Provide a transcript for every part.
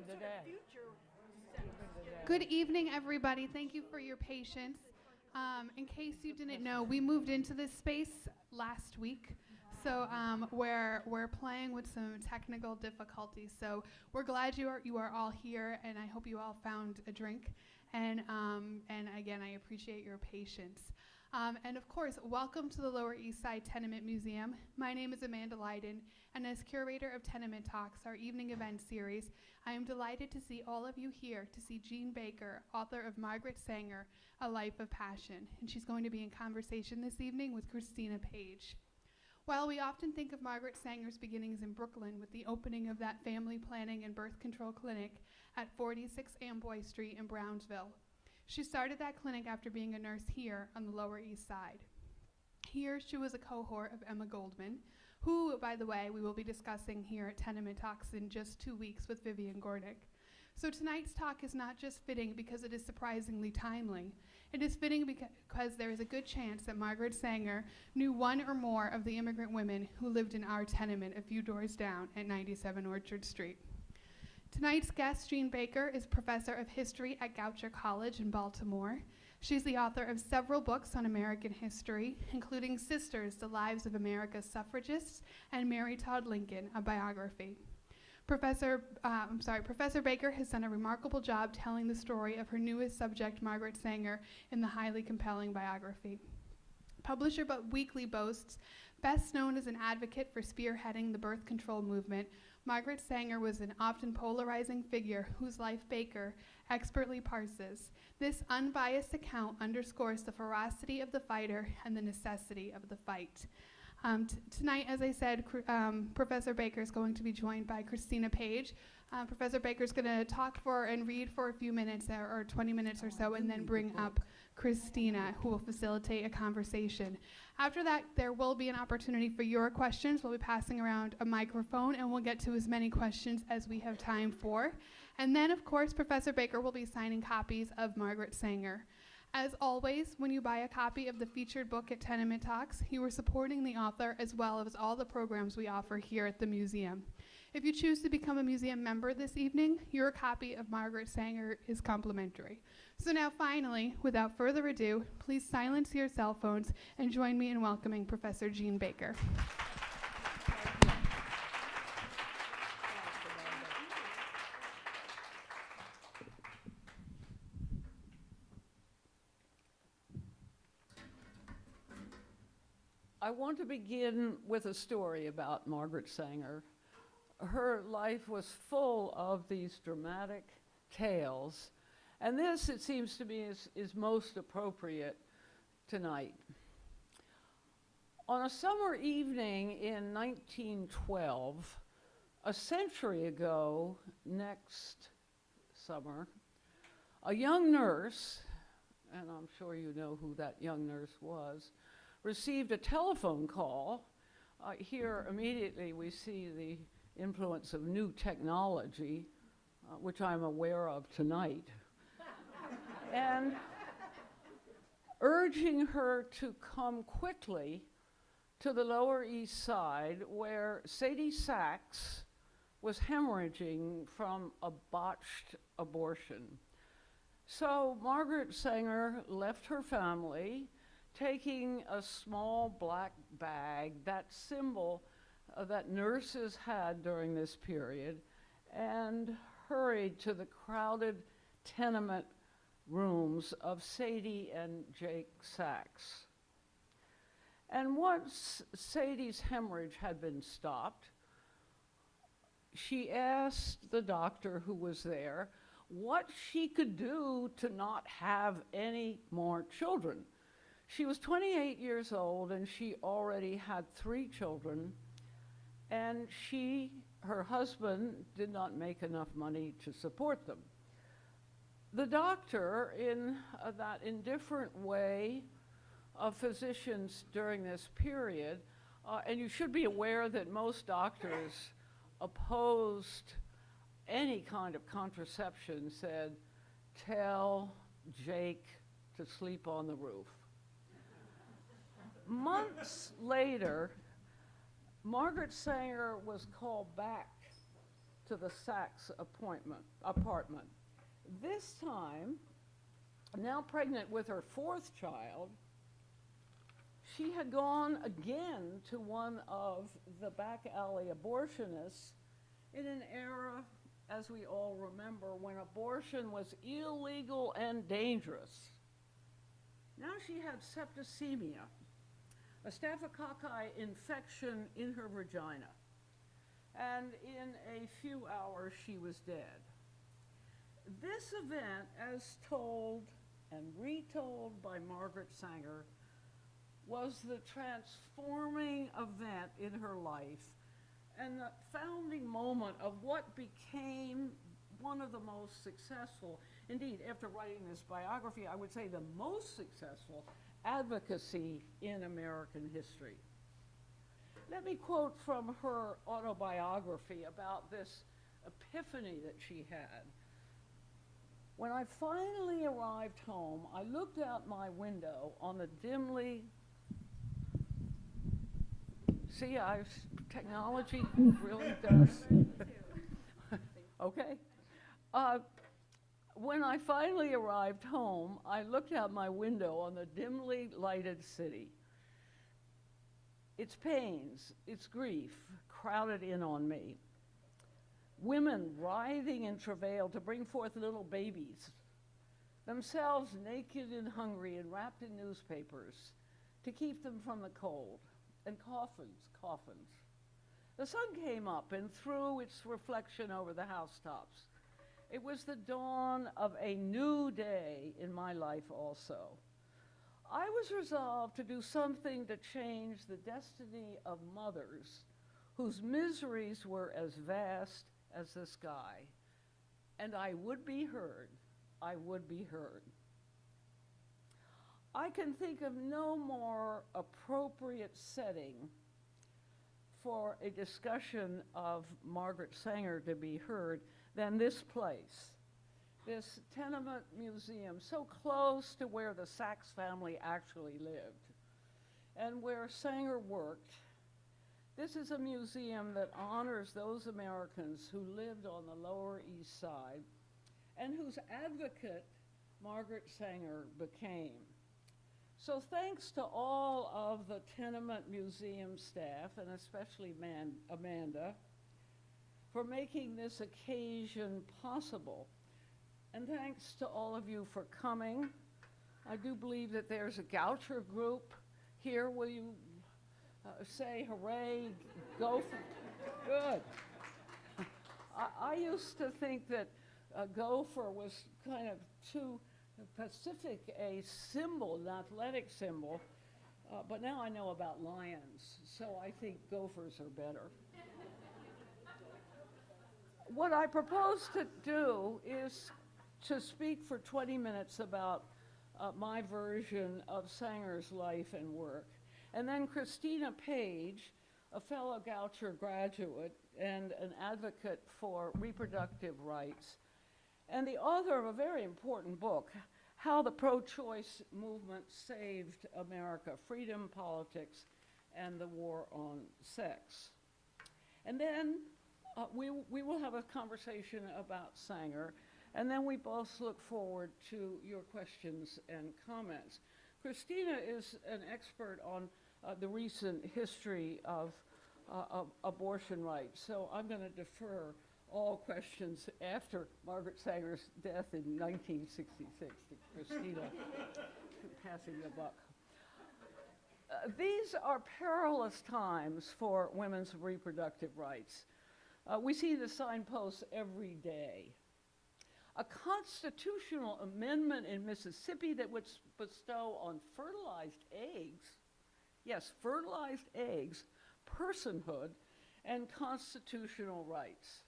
today. Good evening, everybody. Thank you for your patience. In case you didn't know, we moved into this space last week, so we're playing with some technical difficulties. So we're glad you are all here, and I hope you all found a drink. And again, I appreciate your patience. And of course, welcome to the Lower East Side Tenement Museum. My name is Amanda Leiden, and as curator of Tenement Talks, our evening event series, I am delighted to see all of you here to see Jean Baker, author of Margaret Sanger, A Life of Passion. And she's going to be in conversation this evening with Christina Page. While we often think of Margaret Sanger's beginnings in Brooklyn with the opening of that family planning and birth control clinic at 46 Amboy Street in Brownsville, she started that clinic after being a nurse here on the Lower East Side. Here, she was a cohort of Emma Goldman, who, by the way, we will be discussing here at Tenement Talks in just 2 weeks with Vivian Gornick. So tonight's talk is not just fitting because it is surprisingly timely. It is fitting because there is a good chance that Margaret Sanger knew one or more of the immigrant women who lived in our tenement a few doors down at 97 Orchard Street. Tonight's guest, Jean Baker, is professor of history at Goucher College in Baltimore. She's the author of several books on American history, including Sisters, The Lives of America's Suffragists, and Mary Todd Lincoln, a biography. Professor Baker has done a remarkable job telling the story of her newest subject, Margaret Sanger, in the highly compelling biography. Publisher Weekly boasts, best known as an advocate for spearheading the birth control movement, Margaret Sanger was an often polarizing figure whose life Baker expertly parses. This unbiased account underscores the ferocity of the fighter and the necessity of the fight. Tonight, as I said, Professor Baker is going to be joined by Christina Page. Professor Baker is going to talk and read for a few minutes or 20 minutes or so, and then bring up Christina, who will facilitate a conversation. After that, there will be an opportunity for your questions. We'll be passing around a microphone, and we'll get to as many questions as we have time for. And then, of course, Professor Baker will be signing copies of Margaret Sanger. As always, when you buy a copy of the featured book at Tenement Talks, you are supporting the author as well as all the programs we offer here at the museum. If you choose to become a museum member this evening, your copy of Margaret Sanger is complimentary. So now finally, without further ado, please silence your cell phones and join me in welcoming Professor Jean Baker. I want to begin with a story about Margaret Sanger. Her life was full of these dramatic tales, and this, it seems to me, is most appropriate tonight. On a summer evening in 1912, a century ago next summer, a young nurse, and I'm sure you know who that young nurse was, received a telephone call. Here immediately we see the influence of new technology, which I'm aware of tonight, and urging her to come quickly to the Lower East Side where Sadie Sachs was hemorrhaging from a botched abortion. So Margaret Sanger left her family, taking a small black bag, that symbol that nurses had during this period, and hurried to the crowded tenement rooms of Sadie and Jake Sachs. And once Sadie's hemorrhage had been stopped, she asked the doctor who was there what she could do to not have any more children. She was 28 years old, and she already had 3 children, and her husband did not make enough money to support them. The doctor, in that indifferent way of physicians during this period, and you should be aware that most doctors opposed any kind of contraception, said, "Tell Jake to sleep on the roof." Months later, Margaret Sanger was called back to the Sachs apartment. This time, now pregnant with her 4th child, she had gone again to one of the back alley abortionists in an era, as we all remember, when abortion was illegal and dangerous. Now she had septicemia, a staphylococci infection in her vagina, and in a few hours she was dead. This event, as told and retold by Margaret Sanger, was the transforming event in her life and the founding moment of what became one of the most successful, indeed, after writing this biography, I would say the most successful advocacy in American history. Let me quote from her autobiography about this epiphany that she had. When I finally arrived home, I looked out my window on the dimly, see, technology really does. Okay. When I finally arrived home, I looked out my window on the dimly lighted city. Its pains, its grief crowded in on me. Women writhing in travail to bring forth little babies, themselves naked and hungry and wrapped in newspapers to keep them from the cold, and coffins. The sun came up and threw its reflection over the housetops. It was the dawn of a new day in my life also. I was resolved to do something to change the destiny of mothers whose miseries were as vast as the sky. And I would be heard. I would be heard. I can think of no more appropriate setting for a discussion of Margaret Sanger to be heard than this place, this Tenement Museum, so close to where the Sachs family actually lived and where Sanger worked. This is a museum that honors those Americans who lived on the Lower East Side and whose advocate Margaret Sanger became. So thanks to all of the Tenement Museum staff, and especially Amanda, for making this occasion possible. And thanks to all of you for coming. I do believe that there's a Goucher group here. Will you say hooray, go for, good. I used to think that gopher was kind of too Pacific a symbol, an athletic symbol, but now I know about lions, so I think gophers are better. What I propose to do is to speak for 20 minutes about my version of Sanger's life and work. And then Christina Page, a fellow Goucher graduate and an advocate for reproductive rights, and the author of a very important book, How the Pro-Choice Movement Saved America, Freedom, Politics, and the War on Sex. And then we will have a conversation about Sanger, and then we both look forward to your questions and comments. Christina is an expert on the recent history of abortion rights, so I'm going to defer all questions after Margaret Sanger's death in 1966 to Christina passing the buck. These are perilous times for women's reproductive rights. We see the signposts every day. A constitutional amendment in Mississippi that would bestow on fertilized eggs, yes, fertilized eggs, personhood and constitutional rights.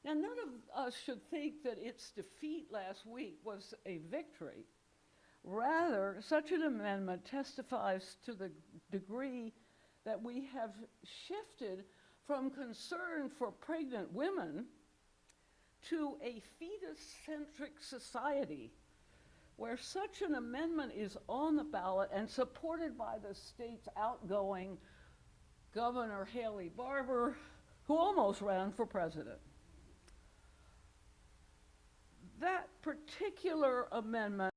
Now, none of us should think that its defeat last week was a victory. Rather, such an amendment testifies to the degree that we have shifted from concern for pregnant women to a fetus-centric society where such an amendment is on the ballot and supported by the state's outgoing Governor Haley Barbour, who almost ran for president. That particular amendment